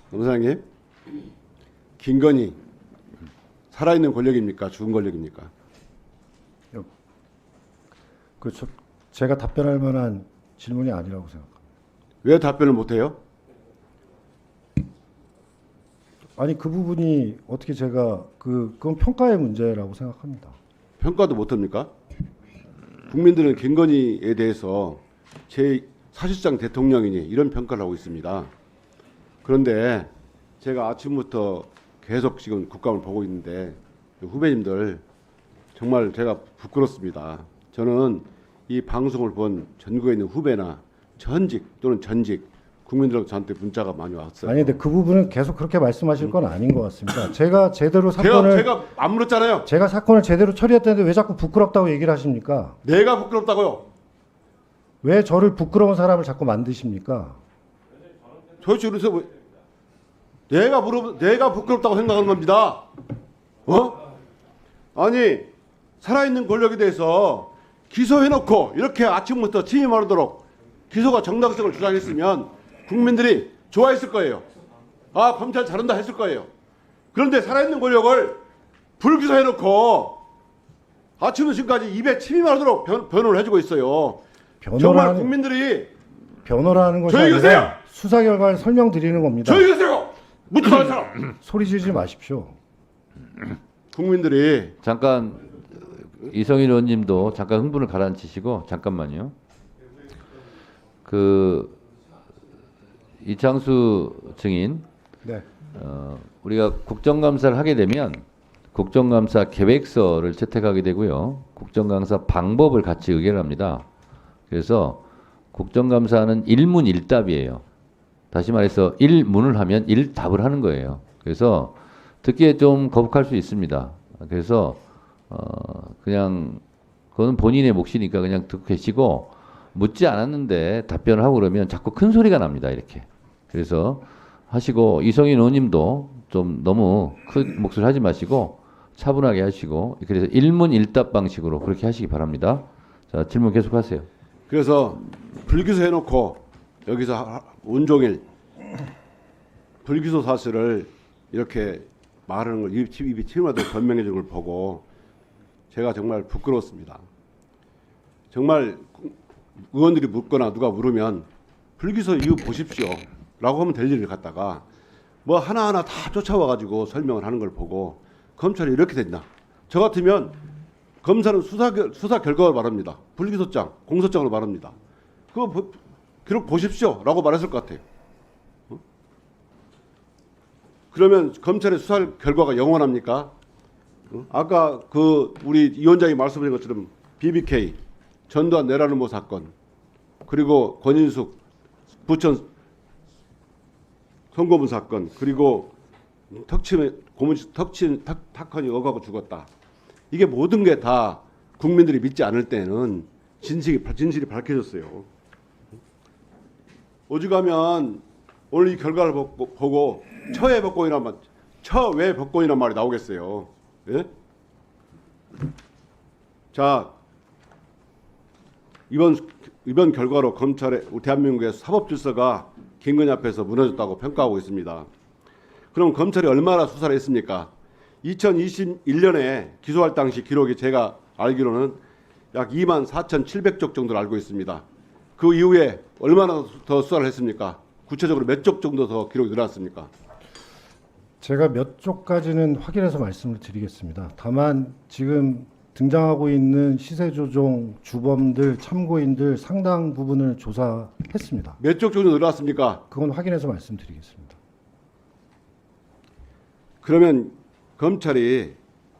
검사장님, 김건희 살아있는 권력입니까? 죽은 권력입니까? 제가 답변할 만한 질문이 아니라고 생각합니다. 왜 답변을 못해요? 아니 그 부분이 어떻게 제가 그건 평가의 문제라고 생각합니다. 평가도 못합니까? 국민들은 김건희에 대해서 제 사실상 대통령이니 이런 평가를 하고 있습니다. 그런데 제가 아침부터 계속 지금 국감을 보고 있는데 후배님들 정말 제가 부끄럽습니다. 저는 이 방송을 본 전국에 있는 후배나 전직 또는 전직 국민들하고 저한테 문자가 많이 왔어요. 아니 근데 그 부분은 계속 그렇게 말씀하실 건 아닌 것 같습니다. 제가 제대로 사건을 제가 안 물었잖아요. 제가 사건을 제대로 처리했다는데 왜 자꾸 부끄럽다고 얘기를 하십니까? 내가 부끄럽다고요. 왜 저를 부끄러운 사람을 자꾸 만드십니까? 도대체 그래서 내가 부끄럽다고 생각하는 겁니다. 아니 살아있는 권력에 대해서 기소해놓고 이렇게 아침부터 침이 마르도록 기소가 정당성을 주장했으면 국민들이 좋아했을 거예요. 아, 검찰 잘한다 했을 거예요. 그런데 살아있는 권력을 불기소해놓고 아침부터 지금까지 입에 침이 마르도록 변호를 해주고 있어요. 정말 국민들이 변호를 하는 것이 조용히 아니라 하세요. 수사 결과를 설명드리는 겁니다. 조용히 하세요. 묻지 마세요. 소리 지르지 마십시오. 국민들이 잠깐 이성일 의원님도 잠깐 흥분을 가라앉히시고 잠깐만요. 그 이창수 증인, 네. 우리가 국정감사를 하게 되면 국정감사 계획서를 채택하게 되고요. 국정감사 방법을 같이 의결을 합니다. 그래서 국정감사는 일문일답이에요. 다시 말해서 일문을 하면 일답을 하는 거예요. 그래서 듣기에 좀 거북할 수 있습니다. 그래서 그냥 그건 본인의 몫이니까 그냥 듣고 계시고 묻지 않았는데 답변을 하고 그러면 자꾸 큰 소리가 납니다. 이렇게. 그래서 하시고 이성인 의원님도 좀 너무 큰 목소리 하지 마시고 차분하게 하시고 그래서 일문일답 방식으로 그렇게 하시기 바랍니다. 자, 질문 계속하세요. 그래서 불기소 해놓고 여기서 온종일 불기소 사실을 이렇게 말하는 걸 입이 튀마다 변명해 주는 걸 보고 제가 정말 부끄러웠습니다. 정말 의원들이 묻거나 누가 물으면 불기소 이유 보십시오 라고 하면 될 일을 갖다가 뭐 하나하나 다 쫓아와가지고 설명을 하는 걸 보고 검찰이 이렇게 됐나. 저 같으면 검사는 수사 결과를 말합니다. 불기소장, 공소장으로 말합니다. 그거 기록 보십시오 라고 말했을 것 같아요. 그러면 검찰의 수사 결과가 영원합니까? 아까 그 우리 이 위원장이 말씀하신 것처럼 BBK, 전두환 내란음모 사건, 그리고 권인숙 부천 송고문 사건, 그리고 탁헌이 억하고 죽었다. 이게 모든 게 다 국민들이 믿지 않을 때는 진실이 밝혀졌어요. 오죽하면 오늘 이 결과를 보고 처외 복권이란 말이 나오겠어요. 예? 자, 이번 결과로 대한민국의 사법 질서가 김건희 앞에서 무너졌다고 평가하고 있습니다. 그럼 검찰이 얼마나 수사를 했습니까? 2021년에 기소할 당시 기록이 제가 알기로는 약 24,700쪽 정도를 알고 있습니다. 그 이후에 얼마나 더 수사를 했습니까? 구체적으로 몇 쪽 정도 더 기록이 늘어났습니까? 제가 몇 쪽까지는 확인해서 말씀을 드리겠습니다. 다만 지금 등장하고 있는 시세조종 주범들, 참고인들 상당 부분을 조사했습니다. 몇 쪽 정도 늘어났습니까? 그건 확인해서 말씀드리겠습니다. 그러면 검찰이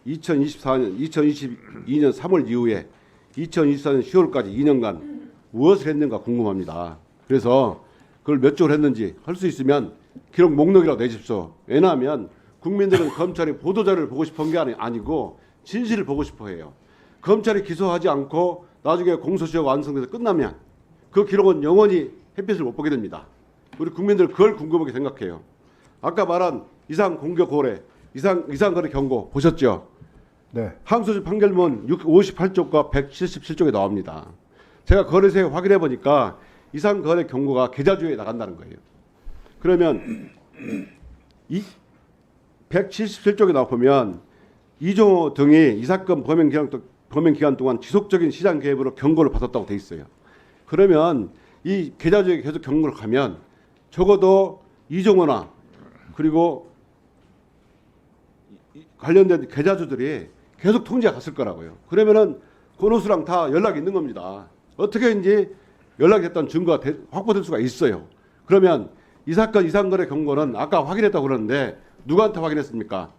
2022년 3월 이후에 2024년 10월까지 2년간 무엇을 했는가 궁금합니다. 그래서 그걸 몇 쪽을 했는지 할 수 있으면 기록 목록이라고 내십시오. 왜냐하면 국민들은 검찰이 보도자료를 보고 싶은 게 아니고 진실을 보고 싶어 해요. 검찰이 기소하지 않고 나중에 공소시효가 완성돼서 끝나면 그 기록은 영원히 햇빛을 못 보게 됩니다. 우리 국민들 그걸 궁금하게 생각해요. 아까 말한 이상 공격 고래, 이상 거래 경고 보셨죠? 네. 항소심 판결문 58쪽과 177쪽에 나옵니다. 제가 거래소에 확인해 보니까 이상 거래 경고가 계좌주에 나간다는 거예요. 그러면 이 177쪽에 나와 보면 이종호 등이 이 사건 범행 기간 동안 지속적인 시장 개입으로 경고를 받았다고 돼 있어요. 그러면 이 계좌주에게 계속 경고를 가면 적어도 이종호나 그리고 관련된 계좌주들이 계속 통지가 갔을 거라고요. 그러면은 권오수랑 다 연락이 있는 겁니다. 어떻게든지 연락이 됐다는 증거가 확보될 수가 있어요. 그러면 이 사건 이상거래 경고는 아까 확인했다고 그러는데 누구한테 확인했습니까?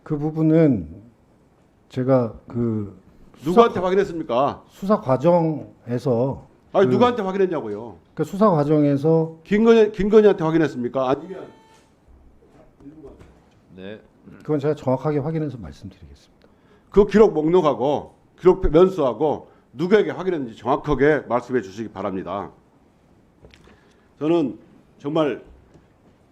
그 부분은 제가 그 누구한테 확인했습니까? 수사 과정에서 아니 누구한테 확인했냐고요? 그 수사 과정에서 김건희한테 확인했습니까? 아니면 네. 그건 제가 정확하게 확인해서 말씀드리겠습니다. 그 기록 목록하고 기록 면수하고 누구에게 확인했는지 정확하게 말씀해 주시기 바랍니다. 저는 정말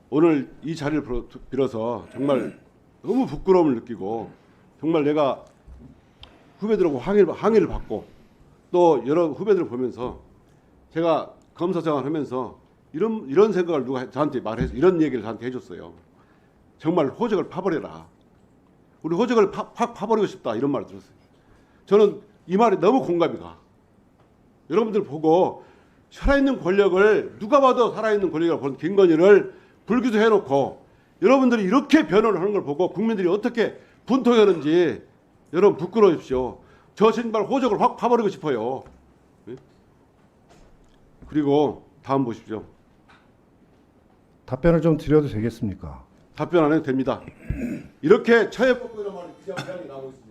오늘 이 자리를 빌어서 정말 너무 부끄러움을 느끼고 정말 내가 후배들하고 항의를 받고 또 여러 후배들을 보면서 제가 검사 생활하면서 이런 생각을 누가 저한테 말해서 이런 얘기를 저한테 해줬어요. 정말 호적을 파버려라. 우리 호적을 확 파버리고 싶다 이런 말을 들었어요. 저는 이 말이 너무 공감이 가. 여러분들 보고 살아있는 권력을 누가 봐도 살아있는 권력이라고 보는 김건희를 불기소해놓고 여러분들이 이렇게 변호를 하는 걸 보고 국민들이 어떻게 분통하는지 여러분 부끄러우십시오. 저 정말 호적을 확 파버리고 싶어요. 그리고 다음 보십시오. 답변을 좀 드려도 되겠습니까? 답변 안 해도 됩니다. 이렇게 처해법이라는 말이 기자회견이 나오고 있습니다.